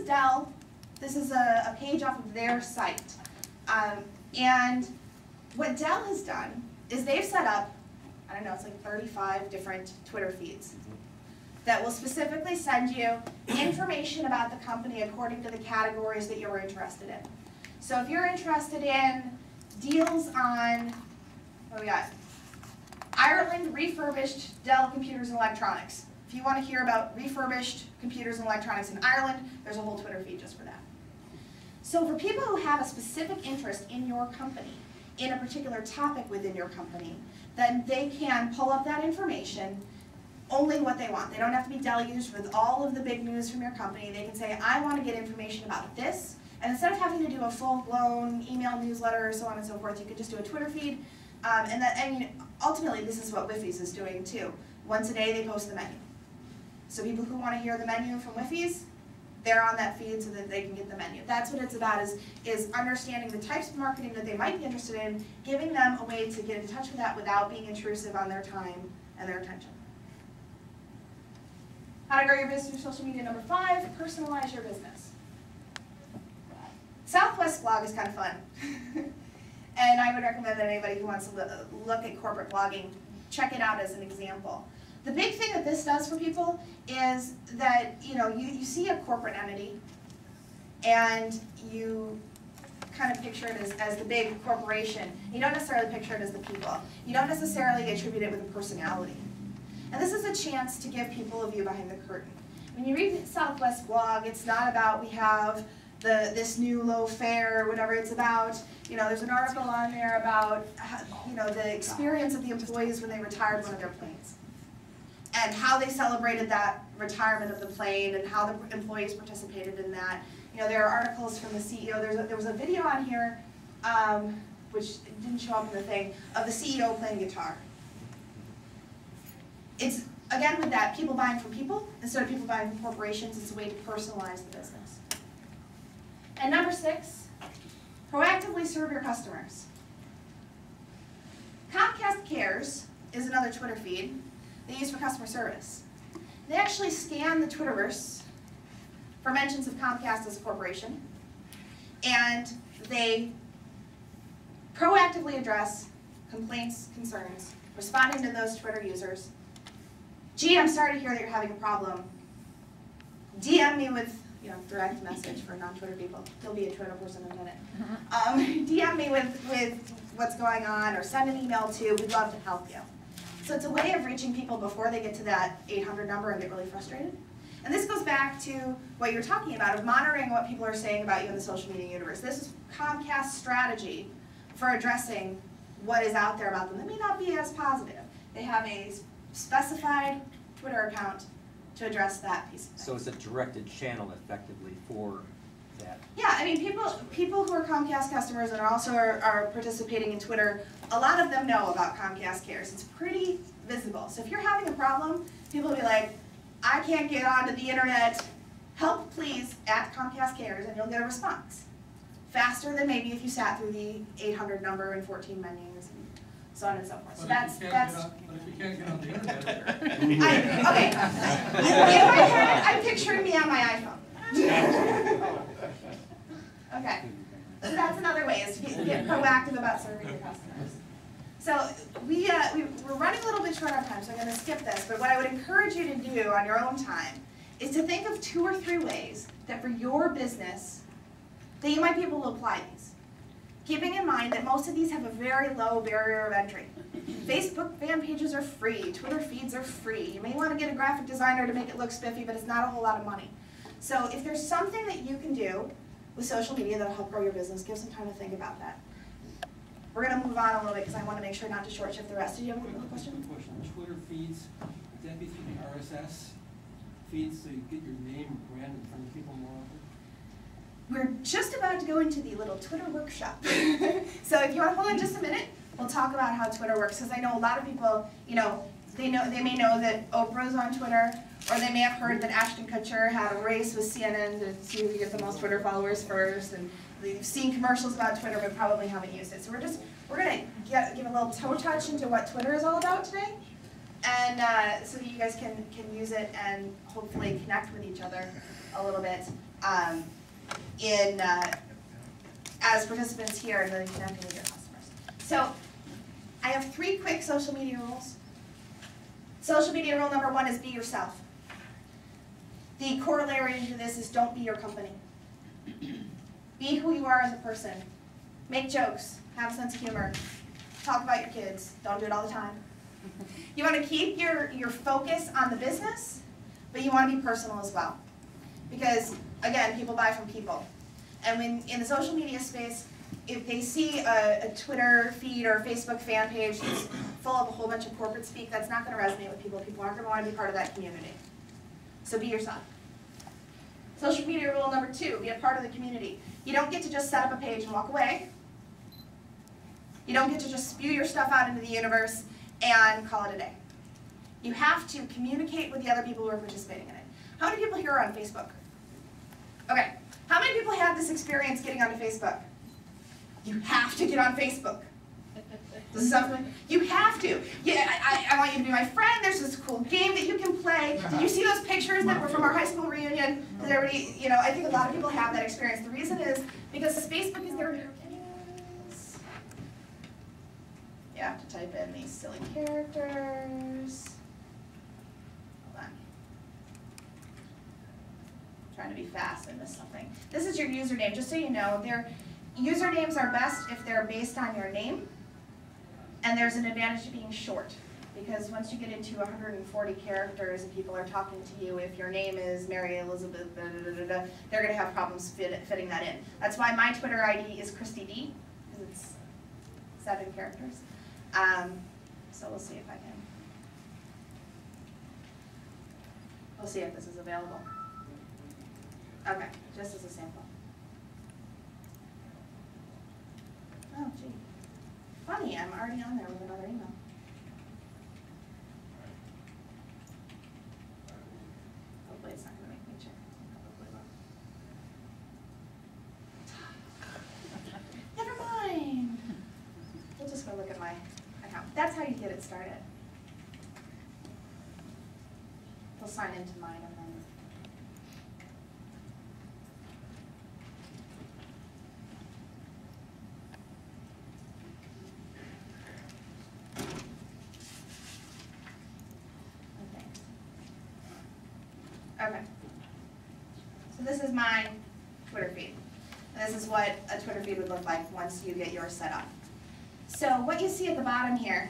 Dell. This is a page off of their site. And what Dell has done is they've set up, I don't know, it's like 35 different Twitter feeds that will specifically send you information about the company according to the categories that you're interested in. So if you're interested in deals on, what we got? Ireland refurbished Dell computers and electronics. If you want to hear about refurbished computers and electronics in Ireland, there's a whole Twitter feed just for that. So for people who have a specific interest in your company, in a particular topic within your company, then they can pull up that information, only what they want. They don't have to be deluged with all of the big news from your company. They can say, I want to get information about this, and instead of having to do a full-blown email newsletter or so on and so forth, you could just do a Twitter feed. Ultimately, this is what Wi-Fi's is doing too. Once a day, they post the menu. So people who want to hear the menu from Wi-Fi's, they're on that feed so that they can get the menu. That's what it's about, is understanding the types of marketing that they might be interested in, giving them a way to get in touch with that without being intrusive on their time and their attention. How to grow your business through social media. Number 5, personalize your business. Southwest blog is kind of fun. And I would recommend that anybody who wants to look at corporate blogging, check it out as an example. The big thing that this does for people is that you see a corporate entity and you kind of picture it as the big corporation. You don't necessarily picture it as the people. You don't necessarily attribute it with a personality. And this is a chance to give people a view behind the curtain. When you read the Southwest blog, it's not about we have this new low fare or whatever. It's about, there's an article on there about, the experience of the employees when they retired one of their planes, and how they celebrated that retirement of the plane, and how the employees participated in that. There are articles from the CEO. There was a video on here, which didn't show up in the thing, of the CEO playing guitar. It's, again, with that, people buying from people instead of people buying from corporations. It's a way to personalize the business. And number 6, proactively serve your customers. Comcast Cares is another Twitter feed they use for customer service. They actually scan the Twitterverse for mentions of Comcast as a corporation, and they proactively address complaints, concerns, responding to those Twitter users. Gee, I'm sorry to hear that you're having a problem. DM me with, direct message for non-Twitter people. He'll be a Twitter person in a minute. DM me with what's going on, or send an email to. We'd love to help you. So it's a way of reaching people before they get to that 800 number and get really frustrated. And this goes back to what you're talking about, of monitoring what people are saying about you in the social media universe. This is Comcast's strategy for addressing what is out there about them that may not be as positive. They have a specified Twitter account to address that piece of things. So it's a directed channel effectively for that. Yeah, I mean, people who are Comcast customers and also are participating in Twitter, a lot of them know about Comcast Cares. It's pretty visible. So if you're having a problem, people will be like, I can't get onto the internet, help please at Comcast Cares, and you'll get a response. Faster than maybe if you sat through the 800 number and 14 menus and so on and so forth. So that's. But if you can't get on the internet. Okay. In my head, I'm picturing me on my iPhone. Okay. So that's another way, is to get proactive about serving your customers. So we're running a little bit short on time, so I'm going to skip this. But what I would encourage you to do on your own time is to think of 2 or 3 ways that for your business that you might be able to apply these. Keeping in mind that most of these have a very low barrier of entry. Facebook fan pages are free. Twitter feeds are free. You may want to get a graphic designer to make it look spiffy, but it's not a whole lot of money. So if there's something that you can do with social media that'll help grow your business, give some time to think about that. We're going to move on a little bit because I want to make sure not to short shift the rest. Did you have another question? Twitter feeds, would that be through the RSS feeds so you get your name brand in front of people more often? We're just about to go into the little Twitter workshop. So if you want to hold on just a minute, we'll talk about how Twitter works, because I know a lot of people, they may know that Oprah's on Twitter, or they may have heard that Ashton Kutcher had a race with CNN to see who gets the most Twitter followers first, and they've seen commercials about Twitter but probably haven't used it. So we're going to give a little toe touch into what Twitter is all about today, and so that you guys can use it and hopefully connect with each other a little bit as participants here and then connecting with your customers. So I have 3 quick social media rules. Social media rule number 1 is be yourself. The corollary to this is don't be your company. Be who you are as a person. Make jokes, have a sense of humor, talk about your kids. Don't do it all the time. You want to keep your focus on the business, but you want to be personal as well. Because, again, people buy from people. And when in the social media space, if they see a Twitter feed or a Facebook fan page that's full of a whole bunch of corporate speak, that's not going to resonate with people. People aren't going to want to be part of that community. So be yourself. Social media rule number 2, be a part of the community. You don't get to just set up a page and walk away. You don't get to just spew your stuff out into the universe and call it a day. You have to communicate with the other people who are participating in it. How many people here are on Facebook? Okay. How many people have this experience getting onto Facebook? You have to get on Facebook. This is something you have to. Yeah, I want you to be my friend. There's this cool game that you can play. Did you see those pictures that were from our high school reunion? Did everybody, I think a lot of people have that experience. The reason is because Facebook is their news. You have to type in these silly characters. Hold on. I'm trying to be fast and miss something. This is your username. Just so you know, usernames are best if they're based on your name. And there's an advantage to being short, because once you get into 140 characters and people are talking to you, if your name is Mary Elizabeth, they're going to have problems fitting that in. That's why my Twitter ID is Kristi D, because it's 7 characters. So we'll see if I can. We'll see if this is available. Okay, just as a sample. Oh, gee. Funny, I'm already on there with another email. Hopefully it's not going to make me check. Never mind. We'll just go look at my account. That's how you get it started. We'll sign into mine and then. Okay, so this is my Twitter feed. And this is what a Twitter feed would look like once you get yours set up. So what you see at the bottom here,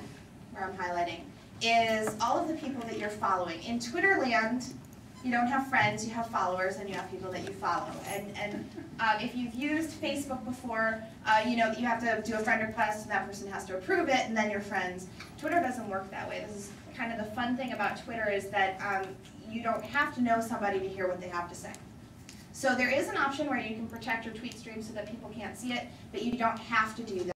where I'm highlighting, is all of the people that you're following. In Twitter land, you don't have friends, you have followers, and you have people that you follow. And if you've used Facebook before, you know that you have to do a friend request, and that person has to approve it, and then you're friends. Twitter doesn't work that way. This is kind of the fun thing about Twitter is that you don't have to know somebody to hear what they have to say. So there is an option where you can protect your tweet stream so that people can't see it, but you don't have to do that.